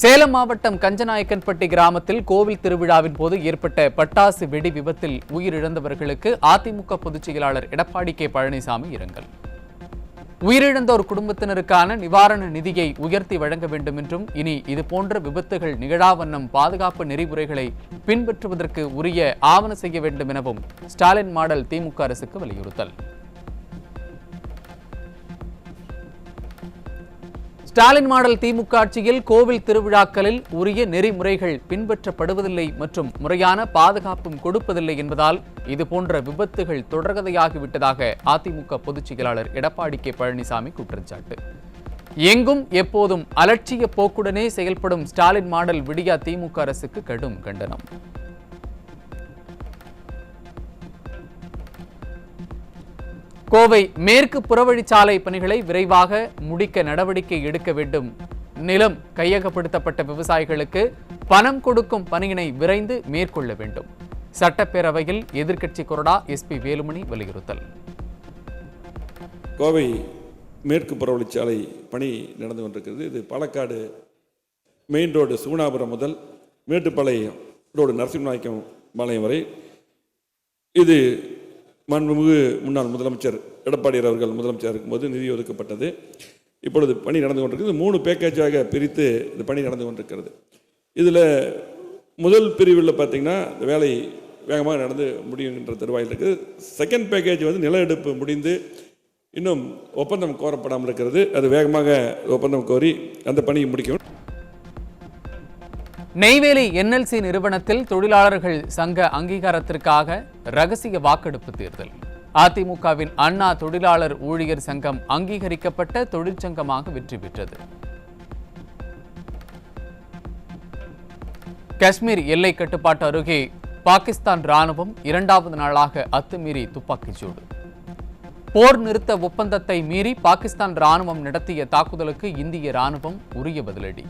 சேலம் மாவட்டம் கஞ்சநாயக்கன்பட்டி கிராமத்தில் கோவில் திருவிழாவின் போது ஏற்பட்ட பட்டாசு வெடி விபத்தில் உயிரிழந்தவர்களுக்கு அதிமுக பொதுச் செயலாளர் எடப்பாடி கே பழனிசாமி இரங்கல். உயிரிழந்தோர் குடும்பத்தினருக்கான நிவாரண நிதியை உயர்த்தி வழங்க வேண்டும் என்றும், இனி இதுபோன்ற விபத்துகள் நிகழாவண்ணம் பாதுகாப்பு நெறிமுறைகளை பின்பற்றுவதற்கு உரிய ஆவண செய்ய வேண்டும் எனவும் ஸ்டாலின் மாடல் திமுக அரசுக்கு வலியுறுத்தல். ஸ்டாலின் மாடல் திமுக ஆட்சியில் கோவில் திருவிழாக்களில் உரிய நெறிமுறைகள் பின்பற்றப்படுவதில்லை மற்றும் முறையான பாதுகாப்பும் கொடுப்பதில்லை என்பதால் இதுபோன்ற விபத்துகள் தொடர்கதையாகிவிட்டதாக அதிமுக பொதுச் செயலாளர் எடப்பாடி கே பழனிசாமி குற்றச்சாட்டு. எங்கும் எப்போதும் அலட்சிய போக்குடனே செயல்படும் ஸ்டாலின் மாடல் விடியா திமுக அரசுக்கு கடும் கண்டனம். கோவை மேற்கு புறவழிச்சாலை பணிகளை விரைவாக முடிக்க நடவடிக்கை எடுக்க வேண்டும். நிலம் கையகப்படுத்தப்பட்ட விவசாயிகளுக்கு பணம் கொடுக்கும் பணியினை விரைந்து மேற்கொள்ள வேண்டும். சட்டப்பேரவையில் எதிர்க்கட்சி கொறடா எஸ்பி வேலுமணி வலியுறுத்தல். கோவை மேற்கு புறவழிச்சாலை பணி நடந்து கொண்டிருக்கிறது. இது பாலக்காடு மெயின் ரோடு சுகுணாபுரம் முதல் மேட்டுப்பாளையம் ரோடு நரசிம்மநாயக்கம் பாளையம் வரை இது மாண்புமிகு முன்னாள் முதலமைச்சர் எடப்பாடியார் அவர்கள் முதலமைச்சர் இருக்கும்போது நிதி ஒதுக்கப்பட்டது. இப்பொழுது பணி நடந்து கொண்டிருக்கிறது. 3 பேக்கேஜாக பிரித்து இந்த பணி நடந்து கொண்டிருக்கிறது. இதில் முதல் பிரிவில் பார்த்திங்கன்னா இந்த வேலை வேகமாக நடந்து முடியுங்கிற தருவாயில் இருக்குது. செகண்ட் பேக்கேஜ் நில எடுப்பு முடிந்து இன்னும் ஒப்பந்தம் கோரப்படாமல் இருக்கிறது. அது வேகமாக ஒப்பந்தம் கோரி அந்த பணியை முடிக்கும். நெய்வேலி என்எல்சி நிறுவனத்தில் தொழிலாளர்கள் சங்க அங்கீகாரத்திற்காக ரகசிய வாக்கெடுப்பு தேர்தல். அதிமுகவின் அண்ணா தொழிலாளர் ஊழியர் சங்கம் அங்கீகரிக்கப்பட்ட தொழிற்சங்கமாக வெற்றி பெற்றது. காஷ்மீர் எல்லை கட்டுப்பாட்டு அருகே பாகிஸ்தான் ராணுவம் 2வது நாளாக அத்துமீறி துப்பாக்கிச்சூடு. போர் நிறுத்த ஒப்பந்தத்தை மீறி பாகிஸ்தான் ராணுவம் நடத்திய தாக்குதலுக்கு இந்திய ராணுவம் உரிய பதிலடி.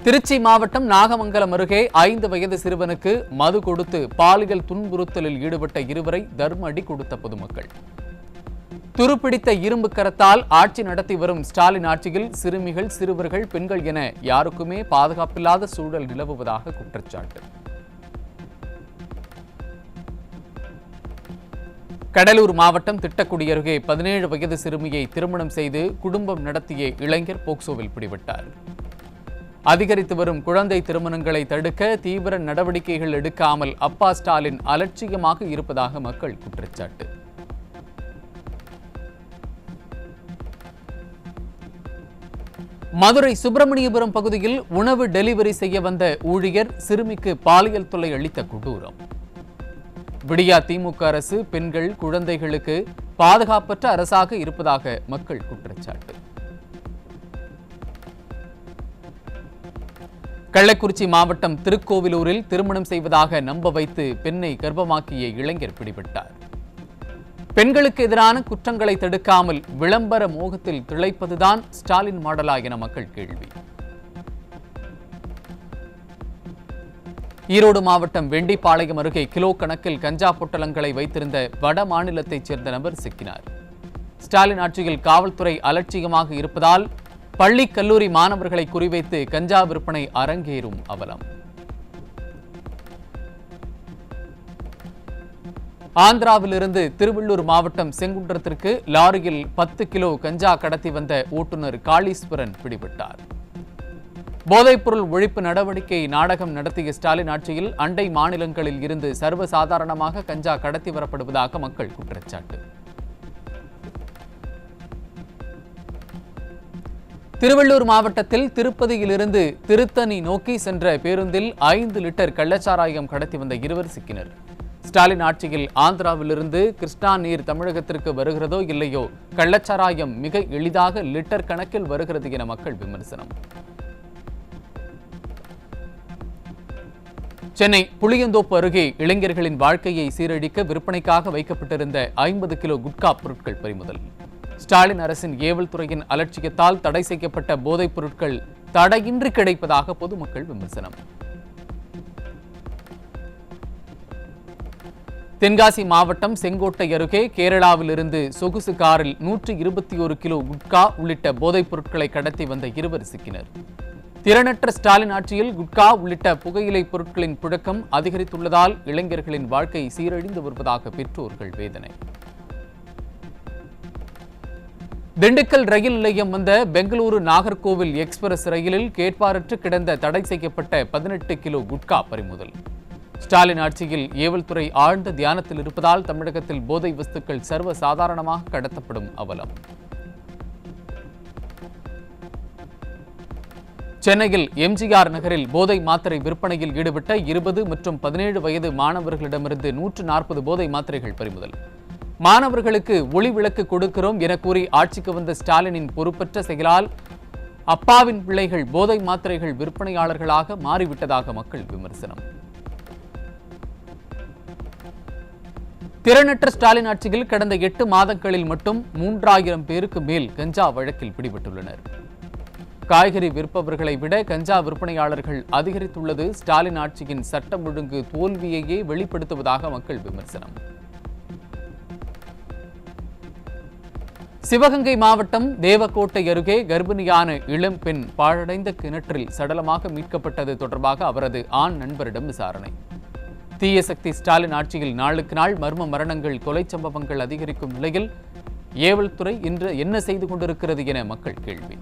திருச்சி மாவட்டம் நாகமங்கலம் அருகே 5 வயது சிறுவனுக்கு மது கொடுத்து பாலியல் துன்புறுத்தலில் ஈடுபட்ட 2வரை தர்ம அடி கொடுத்த பொதுமக்கள். துருப்பிடித்த இரும்பு கரத்தால் ஆட்சி நடத்தி வரும் ஸ்டாலின் ஆட்சியில் சிறுமிகள், சிறுவர்கள், பெண்கள் என யாருக்குமே பாதுகாப்பில்லாத சூழல் நிலவுவதாக குற்றச்சாட்டு. கடலூர் மாவட்டம் திட்டக்குடி அருகே 17 வயது சிறுமியை திருமணம் செய்து குடும்பம் நடத்திய இளைஞர் போக்சோவில் பிடிபட்டார். அதிகரித்து வரும் குழந்தை திருமணங்களை தடுக்க தீவிர நடவடிக்கைகள் எடுக்காமல் அப்பா ஸ்டாலின் அலட்சியமாக இருப்பதாக மக்கள் குற்றச்சாட்டு. மதுரை சுப்பிரமணியபுரம் பகுதியில் உணவு டெலிவரி செய்ய வந்த ஊழியர் சிறுமிக்கு பாலியல் தொல்லை அளித்த கொடூரம். விடியா திமுக அரசு பெண்கள், குழந்தைகளுக்கு பாதுகாப்பற்ற அரசாக இருப்பதாக மக்கள் குற்றச்சாட்டு. கள்ளக்குறிச்சி மாவட்டம் திருக்கோவிலூரில் திருமணம் செய்வதாக நம்ப வைத்து பெண்ணை கர்ப்பமாக்கிய இளைஞர் பிடிபட்டார். பெண்களுக்கு எதிரான குற்றங்களை தடுக்காமல் விளம்பர மோகத்தில் திளைப்பதுதான் ஸ்டாலின் மாடலா என மக்கள் கேள்வி. ஈரோடு மாவட்டம் வெண்டிப்பாளையம் அருகே கிலோ கணக்கில் கஞ்சா பொட்டலங்களை வைத்திருந்த வட மாநிலத்தைச் சேர்ந்த நபர் சிக்கினார். ஸ்டாலின் ஆட்சியில் காவல்துறை அலட்சியமாக இருப்பதால் பள்ளி, கல்லூரி மாணவர்களை குறிவைத்து கஞ்சா விற்பனை அரங்கேறும் அவலம். ஆந்திராவிலிருந்து திருவள்ளூர் மாவட்டம் செங்குன்றத்திற்கு லாரியில் 10 கிலோ கஞ்சா கடத்தி வந்த ஓட்டுநர் காளீஸ்வரன் பிடிபட்டார். போதைப்பொருள் ஒழிப்பு நடவடிக்கை நாடகம் நடத்திய ஸ்டாலின் ஆட்சியில் அண்டை மாநிலங்களில் இருந்து சர்வசாதாரணமாக கஞ்சா கடத்தி வரப்படுவதாக மக்கள் குற்றச்சாட்டு. திருவள்ளூர் மாவட்டத்தில் திருப்பதியிலிருந்து திருத்தணி நோக்கி சென்ற பேருந்தில் 5 லிட்டர் கள்ளச்சாராயம் கடத்தி வந்த 2 சிக்கினர். ஸ்டாலின் ஆட்சியில் ஆந்திராவிலிருந்து கிருஷ்ணா நீர் தமிழகத்திற்கு வருகிறதோ இல்லையோ கள்ளச்சாராயம் மிக எளிதாக லிட்டர் கணக்கில் வருகிறது என மக்கள் விமர்சனம். சென்னை புளியந்தோப்பு அருகே இளைஞர்களின் வாழ்க்கையை சீரழிக்க விற்பனைக்காக வைக்கப்பட்டிருந்த 50 கிலோ குட்கா பொருட்கள் பறிமுதல். ஸ்டாலின் அரசின் ஏவல் துறையின் அலட்சியத்தால் தடை செய்யப்பட்ட போதைப் பொருட்கள் தடையின்றி கிடைப்பதாக பொதுமக்கள் விமர்சனம். தென்காசி மாவட்டம் செங்கோட்டை அருகே கேரளாவில் இருந்து சொகுசு காரில் 121 கிலோ குட்கா உள்ளிட்ட போதைப் பொருட்களை கடத்தி வந்த இருவர் சிக்கினர். திறனற்ற ஸ்டாலின் ஆட்சியில் குட்கா உள்ளிட்ட புகையிலை பொருட்களின் புழக்கம் அதிகரித்துள்ளதால் இளைஞர்களின் வாழ்க்கை சீரழிந்து வருவதாக பெற்றோர்கள் வேதனை. திண்டுக்கல் ரயில் நிலையம் வந்த பெங்களூரு நாகர்கோவில் எக்ஸ்பிரஸ் ரயிலில் கேட்பாரற்று கிடந்த தடை செய்யப்பட்ட 18 கிலோ குட்கா பறிமுதல். ஸ்டாலின் ஆட்சியில் ஏவல்துறை ஆழ்ந்த தியானத்தில் இருப்பதால் தமிழகத்தில் போதை வஸ்துக்கள் சர்வ சாதாரணமாக கடத்தப்படும் அவலம். சென்னையில் எம்ஜிஆர் நகரில் போதை மாத்திரை விற்பனையில் ஈடுபட்ட 20 மற்றும் 17 வயது மாணவர்களிடமிருந்து 140 போதை மாத்திரைகள் பறிமுதல். மாணவர்களுக்கு ஒளி விளக்கு கொடுக்கிறோம் என கூறி ஆட்சிக்கு வந்த ஸ்டாலினின் பொறுப்பற்ற செயலால் அப்பாவின் பிள்ளைகள் போதை மாத்திரைகள் விற்பனையாளர்களாக மாறிவிட்டதாக மக்கள் விமர்சனம். திறனற்ற ஸ்டாலின் ஆட்சியில் கடந்த 8 மாதங்களில் மட்டும் 3000 பேருக்கு மேல் கஞ்சா வழக்கில் பிடிபட்டுள்ளனர். காய்கறி விற்பவர்களை விட கஞ்சா விற்பனையாளர்கள் அதிகரித்துள்ளது ஸ்டாலின் ஆட்சியின் சட்டம் ஒழுங்கு தோல்வியையே வெளிப்படுத்துவதாக மக்கள் விமர்சனம். சிவகங்கை மாவட்டம் தேவக்கோட்டை அருகே கர்ப்பிணியான இளம் பெண் பாழடைந்த கிணற்றில் சடலமாக மீட்கப்பட்டது தொடர்பாக அவரது ஆண் நண்பரிடம் விசாரணை. தீய சக்தி ஸ்டாலின் ஆட்சியில் நாளுக்கு நாள் மர்ம மரணங்கள், கொலை சம்பவங்கள் அதிகரிக்கும் நிலையில் ஏவல்துறை இன்று என்ன செய்து கொண்டிருக்கிறது என மக்கள் கேள்வி.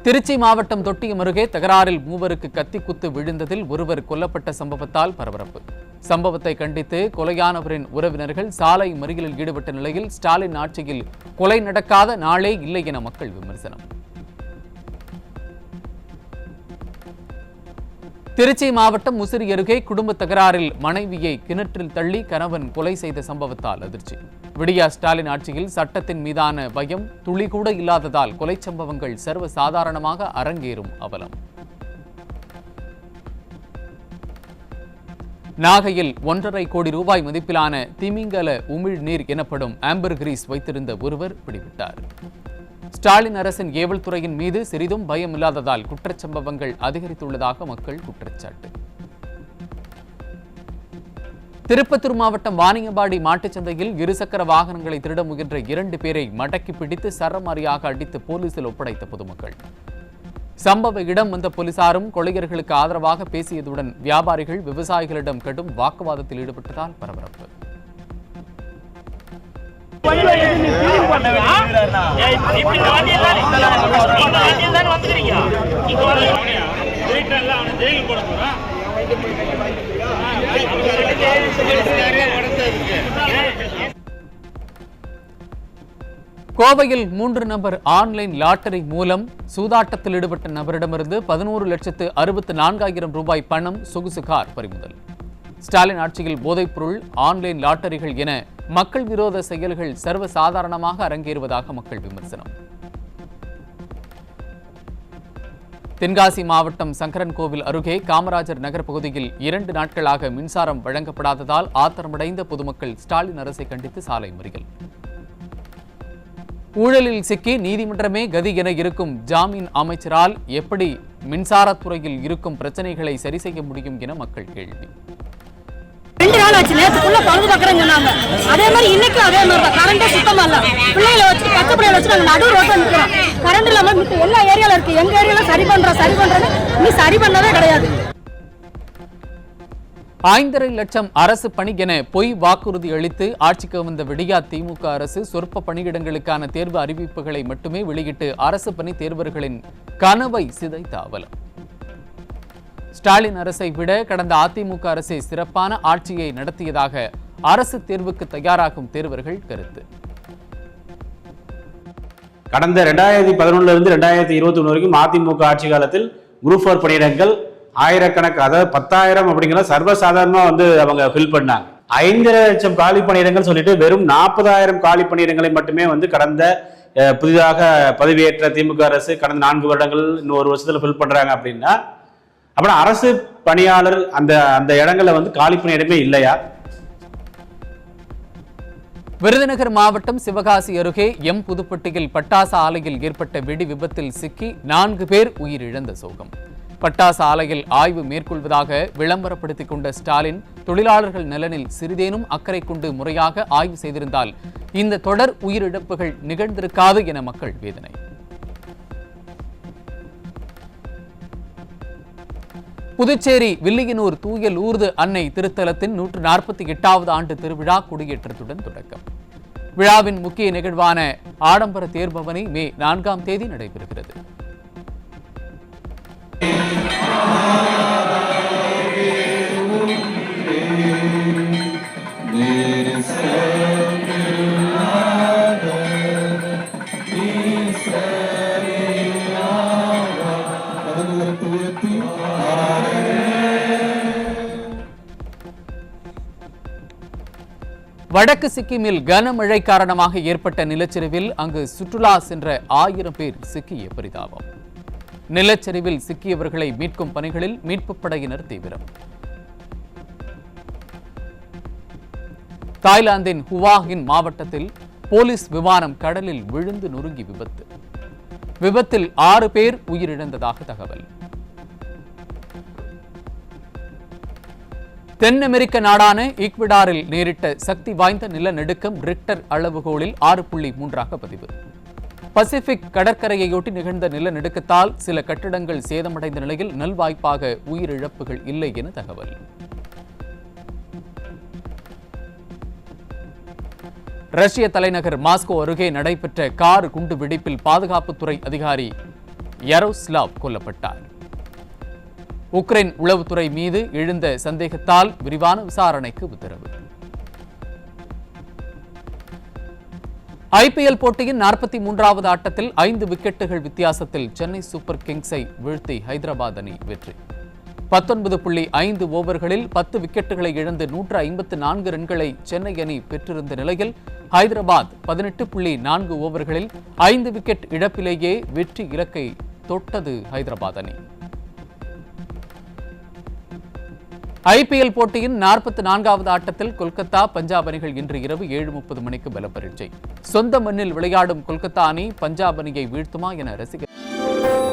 திருச்சி மாவட்டம் தொட்டியம் அருகே தகராறில் 3 கத்தி குத்து விழுந்ததில் ஒருவர் கொல்லப்பட்ட சம்பவத்தால் பரபரப்பு. சம்பவத்தை கண்டித்து கொலையானவரின் உறவினர்கள் சாலை மறியலில் ஈடுபட்ட நிலையில் ஸ்டாலின் ஆட்சியில் கொலை நடக்காத நாளே இல்லை என மக்கள் விமர்சனம். திருச்சி மாவட்டம் முசிறி அருகே குடும்ப தகராறில் மனைவியை கிணற்றில் தள்ளி கணவன் கொலை செய்த சம்பவத்தால் அதிர்ச்சி. விடியா ஸ்டாலின் ஆட்சியில் சட்டத்தின் மீதான பயம் துளி கூட இல்லாததால் கொலை சம்பவங்கள் சர்வ சாதாரணமாக அரங்கேறும் அவலம். நாகையில் 1.5 கோடி ரூபாய் மதிப்பிலான திமிங்கல உமிழ்நீர் எனப்படும் ஆம்பர்கிரீஸ் வைத்திருந்த ஒருவர் பிடிபட்டார். ஸ்டாலின் அரசின் ஏவல்துறையின் மீது சிறிதும் பயம் இல்லாததால் குற்றச்சம்பவங்கள் அதிகரித்துள்ளதாக மக்கள் குற்றச்சாட்டு. திருப்பத்தூர் மாவட்டம் வாணியம்பாடி மாட்டுச்சந்தையில் இருசக்கர வாகனங்களை திருட முயன்ற 2 பேரை மடக்கி பிடித்து சரமாரியாக அடித்து போலீசில் ஒப்படைத்த பொதுமக்கள். சம்பவ இடம் வந்த போலீசாரும் கொள்ளையர்களுக்கு ஆதரவாக பேசியதுடன் வியாபாரிகள் விவசாயிகளிடம் கடும் வாக்குவாதத்தில் ஈடுபட்டதால் பரபரப்பு. கோவையில் 3 நபர் ஆன்லைன் லாட்டரி மூலம் சூதாட்டத்தில் ஈடுபட்ட நபரிடமிருந்து 11,64,000 ரூபாய் பணம், சொகுசு கார் பறிமுதல். ஸ்டாலின் ஆட்சியில் போதைப்பொருள், ஆன்லைன் லாட்டரிகள் என மக்கள் விரோத செயல்கள் சர்வ சாதாரணமாக அரங்கேறுவதாக மக்கள் விமர்சனம். தென்காசி மாவட்டம் சங்கரன் கோவில் அருகே காமராஜர் நகர் பகுதியில் 2 நாட்களாக மின்சாரம் வழங்கப்படாததால் ஆத்திரமடைந்த பொதுமக்கள் ஸ்டாலின் அரசை கண்டித்து சாலை மறியல். ஊழலில் சிக்கி நீதிமன்றமே கதி என இருக்கும் ஜாமீன் அமைச்சரால் எப்படி மின்சாரத்துறையில் இருக்கும் பிரச்சனைகளை சரி செய்ய முடியும் என மக்கள் கேள்வி. 2 நாள் ஆச்சு, நேத்துக்குள்ள பழுது பார்க்கறேன்னு சொன்னாங்க. அதே மாதிரி இன்னைக்கு அதே மாதிரி தான். கரண்டே சுத்தமா இல்ல. பிள்ளைகளை வச்சு பச்சை பிள்ளைகளை வச்சு நாங்க நடு ரோட்ல நிக்கிறோம். கரண்ட் இல்லாம மித்த எல்லா ஏரியால இருக்கு. எங்க ஏரியால சரி பண்றது நீ சரி பண்ணவே கிடையாது. 5.5 லட்சம் அரசு பணி என பொய் வாக்குறுதி அளித்து ஆட்சிக்கு வந்த விடியா திமுக அரசு சொற்ப பணியிடங்களுக்கான தேர்வு அறிவிப்புகளை மட்டுமே வெளியிட்டு அரசு பணி தேர்வர்களின் கனவை சிதைத்த அவலம். ஸ்டாலின் அரசை விட கடந்த அதிமுக அரசே சிறப்பான ஆட்சியை நடத்தியதாக அரசு தேர்வுக்கு தயாராகும் தேர்வர்கள் கருத்து. கடந்த 2011 இருந்து 2021 வரைக்கும் அதிமுக ஆட்சி காலத்தில் குரூப் 4 பணியிடங்கள் ஆயிரக்கணக்கு, அதாவது 10,000 அப்படிங்கிற சர்வசாதாரணமா அவங்க ஃபில் பண்ணாங்க. 5 லட்சம் காலி பணியிடங்கள் சொல்லிட்டு வெறும் 40,000 காலி பணியிடங்களை மட்டுமே கடந்த புதிதாக பதவியேற்ற திமுக அரசு கடந்த 4 வருடங்கள் இன்னும் 1 வருஷத்துல ஃபில் பண்றாங்க அப்படின்னா, அப்புறம் அரசு பணியாளர் அந்த இடங்கள்ல காலி பணியிடமே இல்லையா? விருதுநகர் மாவட்டம் சிவகாசி அருகே புதுப்பட்டியில் பட்டாசு ஆலையில் ஏற்பட்ட வெடி விபத்தில் சிக்கி 4 பேர் உயிரிழந்த சோகம். பட்டாசு ஆலையில் ஆய்வு மேற்கொள்வதாக விளம்பரப்படுத்திக் கொண்ட ஸ்டாலின் தொழிலாளர்கள் நலனில் சிறிதேனும் அக்கறை கொண்டு முறையாக ஆய்வு செய்திருந்தால் இந்த தொடர் உயிரிழப்புகள் நிகழ்ந்திருக்காது என மக்கள் வேதனை. புதுச்சேரி வில்லியனூர் தூய லூர்து அன்னை திருத்தலத்தின் 148வது ஆண்டு திருவிழா கொடியேற்றத்துடன் தொடக்கம். விழாவின் முக்கிய நிகழ்வான ஆடம்பர தேர்பவனி மே 4ஆம் தேதி நடைபெறுகிறது. வடக்கு சிக்கிமில் கனமழை காரணமாக ஏற்பட்ட நிலச்சரிவில் அங்கு சுற்றுலா சென்ற 1000 பேர் சிக்கிய பரிதாபம். நிலச்சரிவில் சிக்கியவர்களை மீட்கும் பணிகளில் மீட்புப் படையினர் தீவிரம். தாய்லாந்தின் ஹுவாகின் மாவட்டத்தில் போலீஸ் விமானம் கடலில் விழுந்து நொறுங்கி விபத்து. விபத்தில் 6 பேர் உயிரிழந்ததாக தகவல். தென் அமெரிக்க நாடான ஈக்வடாரில் நேரிட்ட சக்தி வாய்ந்த நிலநடுக்கம் ரிக்டர் அளவுகோலில் 6.3 பதிவு. பசிபிக் கடற்கரையொட்டி நிகழ்ந்த நிலநடுக்கத்தால் சில கட்டிடங்கள் சேதமடைந்த நிலையில் நல்வாய்ப்பாக உயிரிழப்புகள் இல்லை என தகவல். ரஷ்ய தலைநகர் மாஸ்கோ அருகே நடைபெற்ற கார் குண்டு வெடிப்பில் பாதுகாப்புத்துறை அதிகாரி யரோஸ்லாவ் கொல்லப்பட்டார். உக்ரைன் உளவுத்துறை மீது எழுந்த சந்தேகத்தால் விரிவான விசாரணைக்கு உத்தரவு. ஐபிஎல் போட்டியின் 43வது ஆட்டத்தில் 5 விக்கெட்டுகள் வித்தியாசத்தில் சென்னை சூப்பர் கிங்ஸை வீழ்த்தி ஹைதராபாத் அணி வெற்றி. 19.5 ஓவர்களில் 10 விக்கெட்டுகளை இழந்து 154 ரன்களை சென்னை அணி பெற்றிருந்த நிலையில் ஹைதராபாத் 18.4 ஓவர்களில் 5 விக்கெட் இழப்பிலேயே வெற்றி இலக்கை தொட்டது ஹைதராபாத் அணி. ஐபிஎல் போட்டியின் 44வது ஆட்டத்தில் கொல்கத்தா பஞ்சாப் அணிகள் இன்று இரவு 7:30 மணிக்கு பல பரீட்சை. சொந்த மண்ணில் விளையாடும் கொல்கத்தா அணி பஞ்சாப் அணியை வீழ்த்துமா என ரசிகர்கள்